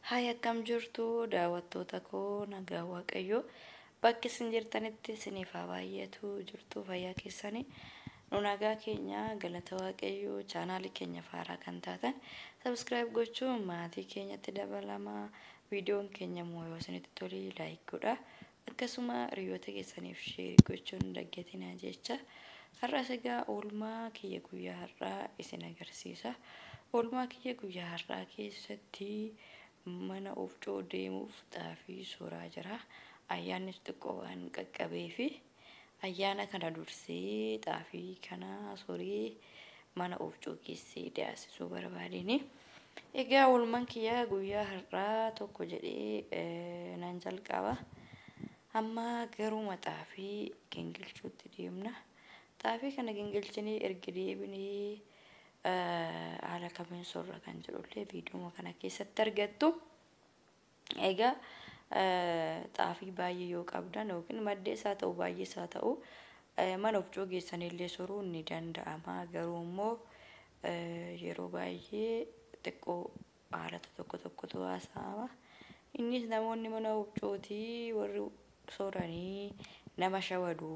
Haaya akkam jirtu daawwattoota koo nagaa waaqayyoo bakki isin jirtanitti isiniif haa baay'atu jirtu fayyaa keessanii nu nagaa keenya galata waaqayyoo chaanaalii keenya faaraa kan taatan sabskiraayib gochuun maatii keenyatti dabalamaa viidiyoon keenya immoo isinitti tole laayik godha akkasuma hiriyoota keessaniif sheer gochuun daggatina jecha har'as egaa oolmaa kiyya guyyaa har'aa isin agarsiisa oolmaa kiyya guyyaa har'aa keessatti mana ofcoo deemuuf xaafii suuraa jira ayyaanni xiqqoo waan qaqqabee fi ayyaana kana dursee xaafii kana soorii mana ofcoo keessee daasisuu barbaadini egaa oolmaan kiyya guyyaa har'aa tokko jedhee nan jalqaba amma garuma xaafii gingilchuutti deemna xaafii kana gingilchinii erga deebinee haala kamiin soorra kan jedhullee viidiyoo kana keessatti argattu egaa xaafii baay'ee yoo qabdan yookiin maddee isaa ta'u baay'ee isaa ta'u mana ofcoo geessanillee soruun ni danda'ama garuu immoo yeroo baay'ee xiqqoo haala tokkotu haasa'ama innis namoonni mana ofcootii warri sooranii nama shawadu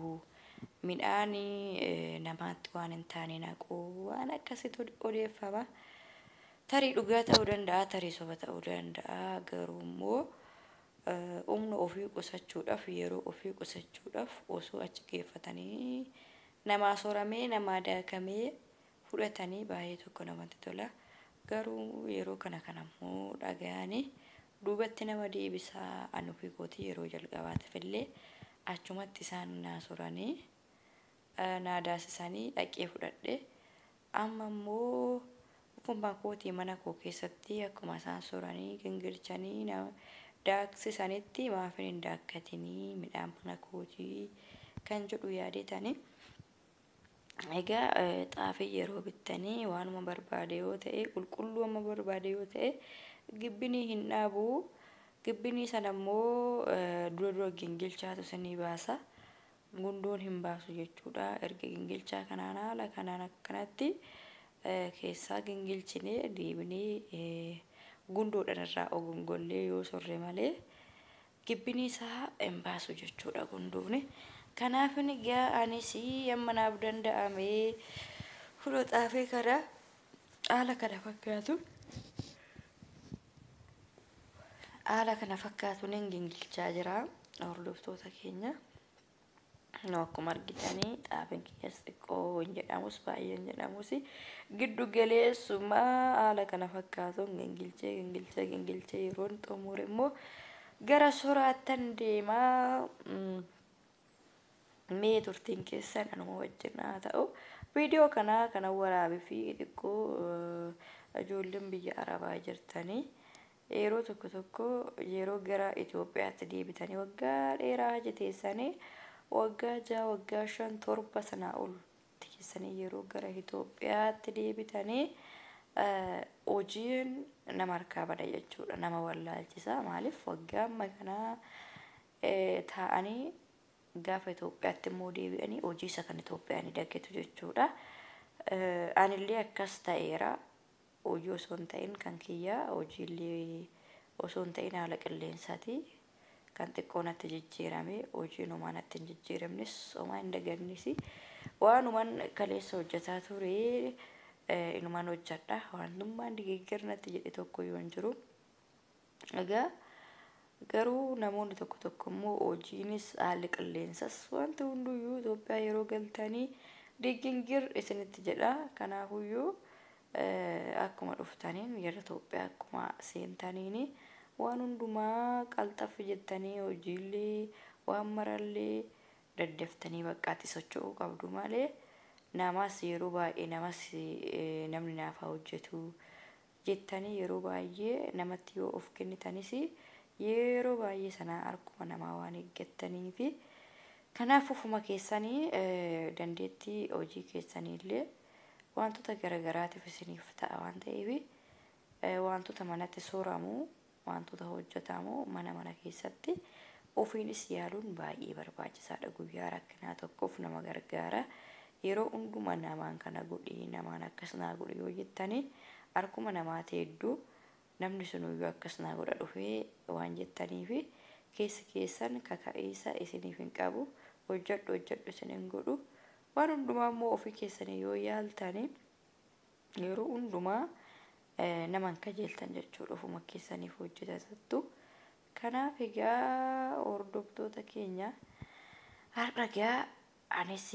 midhaani namaatti waan hin taane naquu waan akkasitti odeeffama tarii dhugaa ta'uu danda'a tarii soba ta'uu danda'a garuu immoo humna ofii qusachuudhaaf yeroo ofii qusachuudhaaf osoo achi geeffatanii namaa sooramee namaa daakamee fudhatanii baay'ee tokko namatti tola garuu yeroo kana immoo dhaga'anii duubatti nama deebisaa anu fi gootii yeroo jalqabaatiif illee achumatti isaan naasoranii naadaasisanii dhaqee fudhadhe amma immoo uffummaa kootii mana koo keessatti akkuma isaan sooranii gingilchanii daaksisanitti maafin hin daakkatinii midhaan mana kootii kan jedhu yaadetanii egaa xaafii yeroo bittanii waanuma barbaade yoo ta'e qulqulluu amma barbaade yoo ta'e gibbinii hin dhaabuu gibbinii sana immoo dura gingilchaatu isinii baasa gundoon hin baasu jechuudha erga gingilchaa kanaan haala kanaan akkanatti keessaa gingilchinee deebinee gundoodhaan irraa ogongollee yoo sorre malee gibbinii isaa hin baasu jechuudha gundooni kanaaf egaa anis amma naaf danda'amee fudhaa xaafii kana haala kana fakkaatu nin gingilchaa jira hordoftoota keenya no akkuma argitanii xaafiin kiyyaas xiqqoo hin jedhamus baay'ee hin jedhamus giddu galeessuma haala kana fakkaatuun gingilchee yeroon xumure immoo gara soraattan deemaa mee turtiin keessan anuma wajjin haa ta'u viidiyoo kana waraabee fi xiqqoo ijoolleen biyya arabaa jirtanii yeroo tokko yeroo gara Itoophiyaatti deebitanii waggaa dheeraa hojjeteessanii waggaa 6 waggaa 5 7 sanaa ol teessanii yeroo gara Itoophiyaatti deebitanii hojiin nama harkaa bada jechuudha nama wallaalchisa maaliif waggaa amma kana taa'anii gaafa Itoophiyaatti immoo deebi'anii hojii isa kan Itoophiyaan daggetu jechuudha anillee akkas ta'eera hojii osoo hin ta'in kan kiyyaa hojiillee osoo hin ta'in haala qilleensaati kan xiqqoonatti jijjiirame hojiin umaanatti hin jijjiiramnes homaa hin dagannis waanumaan kaleessa hojjetaa ture inumaan hojjedha waantummaan digeeggirnatti jedhe tokko yoo hin jiru egaa garuu namoonni tokko immoo hojiinis haalli qilleensas wanti hunduyyuu Itoophiyaa yeroo galtanii digeeggir isinitti jedha kanaafuyyuu akkuma dhuftaniin yeroo Itoophiyaa akkuma seentaniini waan hundumaa qalxaffi jettanii hojiillee waan marallee daddaftanii baqqaatti socho'uu qabdu malee namas yeroo baay'ee namni naaf hojjetu jettanii yeroo baay'ee namatti yoo of kennitanis yeroo baay'ee sana harkuma namaa waan eeggattanii fi kanaaf ufuma keessanii dandeettii hojii keessaniillee wantoota garagaraatiif isiniif ta'a waan ta'eef wantoota manatti sooramu wantoota hojjetamu mana keessatti ofiinis yaaluun baay'ee barbaachisaadha guyyaa rakkinaa tokkoof nama gargaara yeroo hunduma namaan kana godhii namaan akkas naa godhi yoo jettanii harkuma namaati hedduu namni sunuyyuu akkas naa godha dhufee waan jettanii fi keessan kaka'iisa isiniif hin qabu. Hojjedhu isiniin godhu. Waan hundumaa immoo ofii keessanii yoo yaaltanii yeroo hundumaa naman kajeeltan jechuudha ofuma keessaniif hojjetattu. Kanaaf egaa hordoftoota keenya har'a egaa anis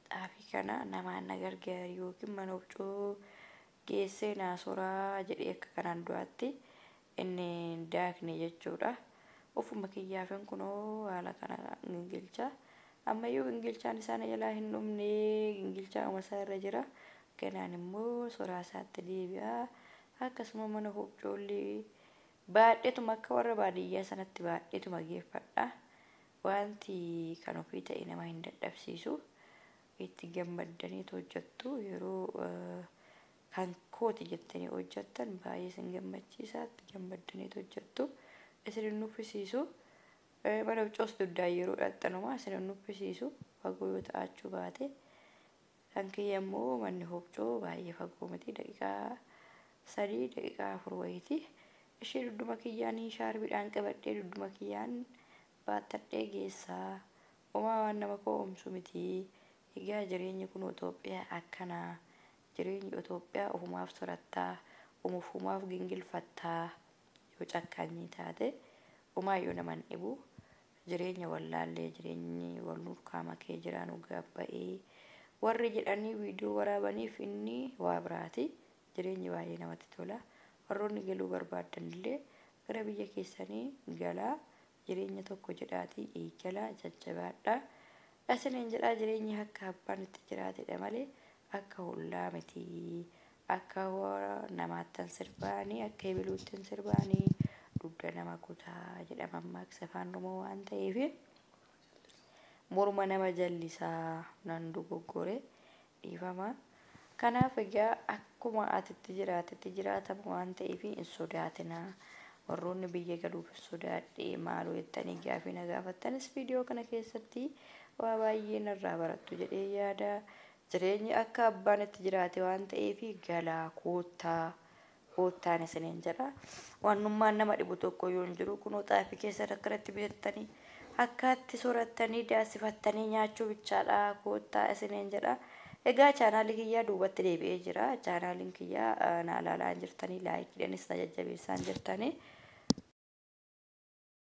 xaafii kana namaan na gargaari yookiin mana huccuu geessee naasoraa jedhee akka kanaan du'aatti inni daakne jechuudha. Ofuma kiyyaafin kunoo haala kana gingilcha. Ammayyuu gingilchaan isaan jalaa hin dhumne gingilchaa umasaa irra jira. Ganaan immoo soraa isaatti deebi'a. Akkasuma mana huccuullee baadheetuma akka warra baadiyyaa sanatti baadheetuma geeffadha. Wanti kan ofii ta'e nama hin dadhabsiisu. Itti gammaddanii hojjettu yeroo kan kooti jettanii hojjettan baay'ee isin gammachiisa. Itti gammaddanii hojjettu. Isin nuffisiisu. Mana huccuus duddaa yeroo dhaxxanuma isin nuffisiisu. Fagoo yoo ta'achuu baate. Kan kiyya immoo manni huccuu baay'ee fagoo miti daqiiqaa 3 daqiiqaa 4 wayiiti. Ishee duduma kiyyaanii shaarbiidhaan qabadhee duduma kiyyaan baattadhee geessaa. Homaa waan nama koomsu miti. Egaa jireenyi kun Itoophiyaa akkanaa. Jireenyi Itoophiyaa ofumaaf sorattaa. Ofumaaf gingilfattaa. Yoo cakkaanyii taate homaayyuu naman dhibu. Jireenya wallaallee jireenyi wal nurkaa makee jiraan ugabba'ee. Warri jedhanii viidiyoo waraabaniif inni waa biraati. Jireenyi baay'ee namatti tola. Warroonni galuu barbaadan illee gara biyya keessanii galaa jireenya tokko jedhaatii eegalaa jajjabaadha. Isiniin jedhaa jireenyi akka abbaan itti jiraatedha malee akka hollaa miti. Akka namaattan sirbaanii akka ebiluuttin sirbaanii dugda nama kutaa jedhama maaksa afaan Oromoo waan ta'eef morma nama jallisaa nan dogoggore dhiifama. Kanaaf egaa akkuma atitti jiraatamu waan ta'eef hin sodaatina. Warroonni biyya galuuf sodaadhee maaloo jettanii gaafii na gaafattanis viidiyoo kana keessatti waa baay'ee narraa barattu jedhee yaada. Jireenyi akka abbaan itti jiraate waan ta'eef galaa koottaan isiniin jedha. Waanummaan nama dhibu tokko yoo hin jiru kunoo xaafii keessan akkanatti bitattanii akkaatti soorattanii daasifattanii nyaachuu bichaadha koottaa isiniin jedha. Egaa chaanaalii kiyyaa duubatti deebi'ee jira. Chaanaaliin kiyyaa na ilaalaa jirtanii laayikiidhaanis na jajjabeessaa jirtanii.